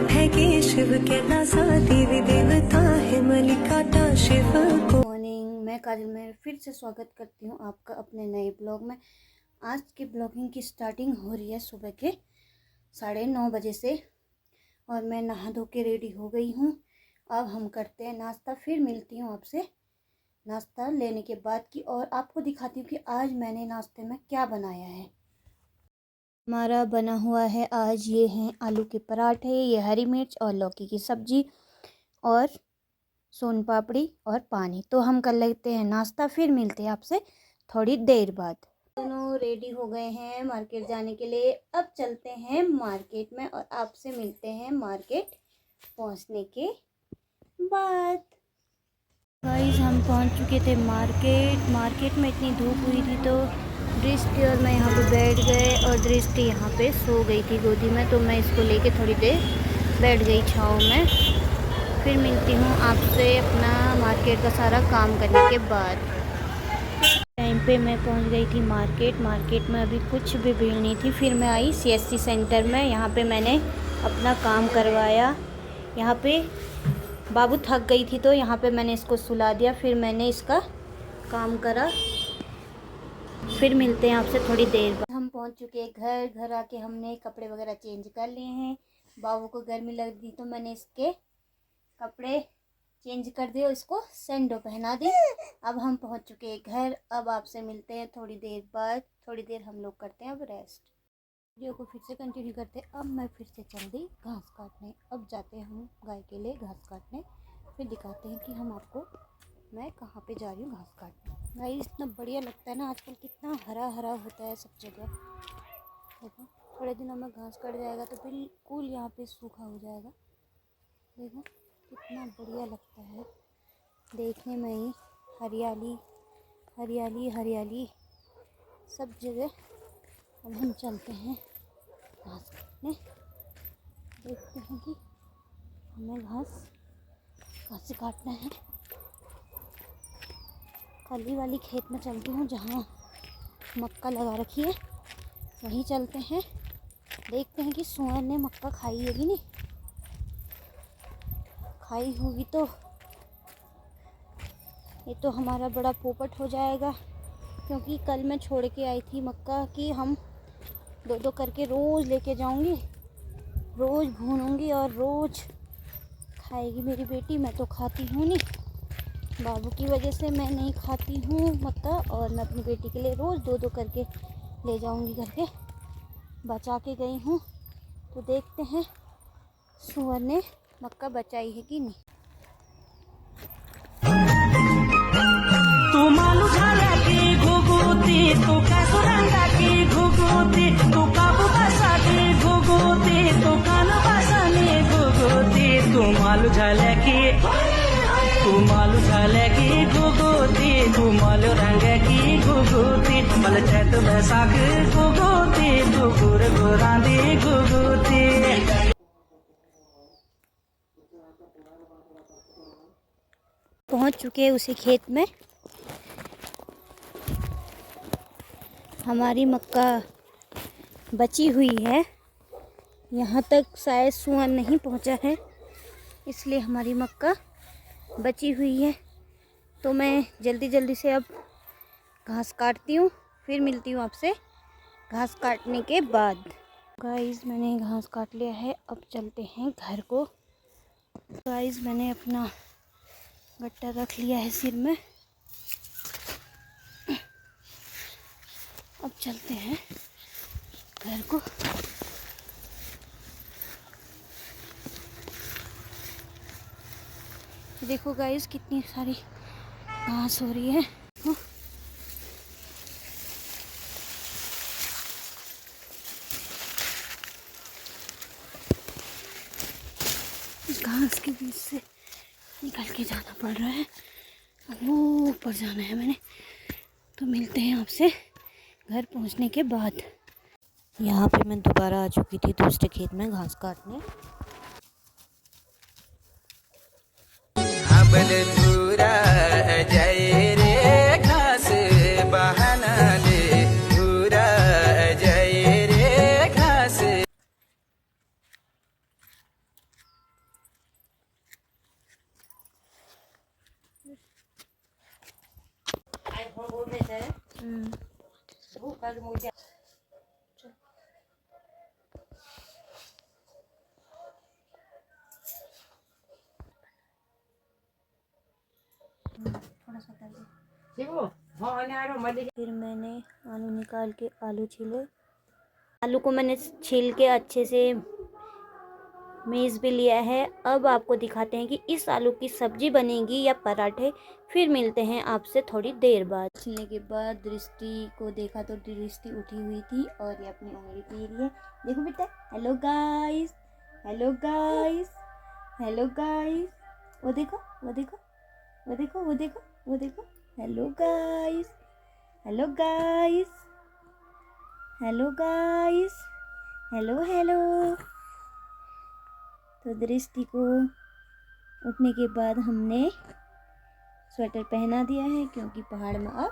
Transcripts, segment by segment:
शिव के दासा देवी देवता है मलिकाता शिव को। मॉर्निंग, मैं काजल में फिर से स्वागत करती हूँ आपका अपने नए ब्लॉग में। आज की ब्लॉगिंग की स्टार्टिंग हो रही है सुबह के 9:30 बजे से और मैं नहा धो के रेडी हो गई हूँ। अब हम करते हैं नाश्ता, फिर मिलती हूँ आपसे नाश्ता लेने के बाद की, और आपको दिखाती हूँ कि आज मैंने नाश्ते में क्या बनाया है। हमारा बना हुआ है आज, ये हैं आलू के पराठे, ये हरी मिर्च और लौकी की सब्जी और सोन पापड़ी और पानी। तो हम कर लेते हैं नाश्ता, फिर मिलते हैं आपसे थोड़ी देर बाद। दोनों रेडी हो गए हैं मार्केट जाने के लिए। अब चलते हैं मार्केट में और आपसे मिलते हैं मार्केट पहुंचने के बाद। गाइस, हम पहुंच चुके थे मार्केट में इतनी धूप हुई थी तो दृष्टि और मैं यहाँ पे बैठ गए और दृष्टि यहाँ पे सो गई थी गोदी में, तो मैं इसको लेके थोड़ी देर बैठ गई छाँव में। फिर मिलती हूँ आपसे अपना मार्केट का सारा काम करने के बाद। टाइम पे मैं पहुँच गई थी मार्केट में अभी कुछ भी भीड़ नहीं थी। फिर मैं आई CSC सेंटर में, यहाँ पे मैंने अपना काम करवाया। यहाँ पे बाबू थक गई थी तो यहाँ पे मैंने इसको सुला दिया, फिर मैंने इसका काम करा। फिर मिलते हैं आपसे थोड़ी देर बाद। हम पहुंच चुके हैं घर आके हमने कपड़े वगैरह चेंज कर लिए हैं। बाबू को गर्मी लग रही तो मैंने इसके कपड़े चेंज कर दिए और इसको सैंडो पहना दी। अब हम पहुंच चुके हैं घर। अब आपसे मिलते हैं थोड़ी देर बाद। थोड़ी देर हम लोग करते हैं अब रेस्ट। वीडियो को फिर से कंटिन्यू करते हैं। अब मैं फिर से चल दी घास काटने। अब जाते हैं हम गाय के लिए घास काटने, फिर दिखाते हैं कि हम आपको मैं कहाँ पे जा रही हूँ घास काटने। भाई इतना बढ़िया लगता है ना आजकल, कितना हरा हरा होता है सब जगह। देखो थोड़े दिनों में घास कट जाएगा तो बिल्कुल यहाँ पे सूखा हो जाएगा। देखो कितना बढ़िया लगता है देखने में ही, हरियाली हरियाली हरियाली सब जगह। अब हम चलते हैं घास काटने, देखते हैं कि हमें घास कहाँ से काटना है। खाली वाली खेत में चलती हूँ जहाँ मक्का लगा रखी है, वहीं चलते हैं। देखते हैं कि सुअर ने मक्का खाई होगी, नहीं खाई होगी तो ये तो हमारा बड़ा पोपट हो जाएगा। क्योंकि कल मैं छोड़ के आई थी मक्का कि हम दो करके रोज़ लेके जाऊंगी, रोज़ भूनूंगी और रोज़ खाएगी मेरी बेटी। मैं तो खाती हूँ नहीं, बाबू की वजह से मैं नहीं खाती हूँ मक्का, और मैं अपनी बेटी के लिए रोज़ दो करके ले जाऊंगी करके बचा के गई हूँ। तो देखते हैं सुअर ने मक्का बचाई है कि नहीं। तू मालू झाला की घुगुती, तू कासुरंगा की घुगुती, तू काबू बसा की घुगुती, तू कान बसाने घुगुती, तू मालू झाला की घुगुती, तू मालू रंग की घुगुती, मल चैत बैसाख घुगुती, तू गुर गुरांदी घुगुती। पहुंच चुके हैं उसी खेत में। हमारी मक्का बची हुई है, यहाँ तक शायद सुअर नहीं पहुँचा है, इसलिए हमारी मक्का बची हुई है। तो मैं जल्दी से अब घास काटती हूँ, फिर मिलती हूँ आपसे घास काटने के बाद। गाइस, मैंने घास काट लिया है, अब चलते हैं घर को। गाइस, मैंने अपना गट्टा रख लिया है सिर में, अब चलते हैं घर को। देखो गाइस कितनी सारी घास हो रही है। घास के बीच से निकल के जाना पड़ रहा है, वो ऊपर जाना है मैंने। तो मिलते हैं आपसे घर पहुंचने के बाद। यहाँ पे मैं दोबारा आ चुकी थी दूसरे खेत में घास काटने। थोड़ा सा कर दे। फिर मैंने आलू निकाल के आलू छीले। आलू को मैंने छील के अच्छे से मीस भी लिया है। अब आपको दिखाते हैं कि इस आलू की सब्जी बनेगी या पराठे। फिर मिलते हैं आपसे थोड़ी देर बाद। छीलने के बाद दृष्टि को देखा तो दृष्टि उठी हुई थी और ये अपनी उंगली पी रही है। देखो बेटा, hello guys, hello guys, hello guys. वो देखो, वो देखो, वो देखो, वो देखो, वो देखो, hello guys, hello guys, hello guys, hello hello. तो दृष्टि को उठने के बाद हमने स्वेटर पहना दिया है, क्योंकि पहाड़ में अब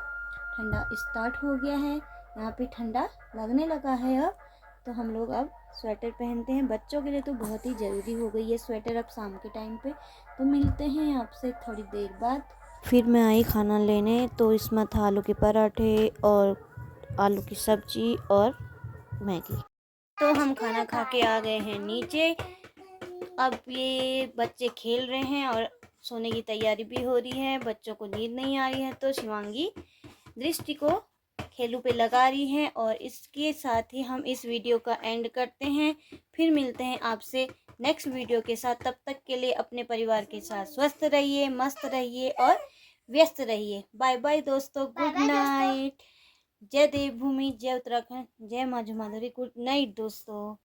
ठंडा स्टार्ट हो गया है। यहाँ पे ठंडा लगने लगा है अब, तो हम लोग अब स्वेटर पहनते हैं। बच्चों के लिए तो बहुत ही ज़रूरी हो गई है स्वेटर अब शाम के टाइम पे। तो मिलते हैं आपसे थोड़ी देर बाद। फिर मैं आई खाना लेने, तो इसमें था आलू के पराठे और आलू की सब्जी और मैगी। तो हम खाना खा के आ गए हैं नीचे। अब ये बच्चे खेल रहे हैं और सोने की तैयारी भी हो रही है। बच्चों को नींद नहीं आ रही है, तो शिवांगी दृष्टि को खेलू पे लगा रही है। और इसके साथ ही हम इस वीडियो का एंड करते हैं। फिर मिलते हैं आपसे नेक्स्ट वीडियो के साथ। तब तक के लिए अपने परिवार के साथ स्वस्थ रहिए, मस्त रहिए और व्यस्त रहिए। बाय बाय दोस्तों, गुड नाइट। जय देवभूमि, जय उत्तराखंड, जय माँ माधुरी। गुड नाइट दोस्तों।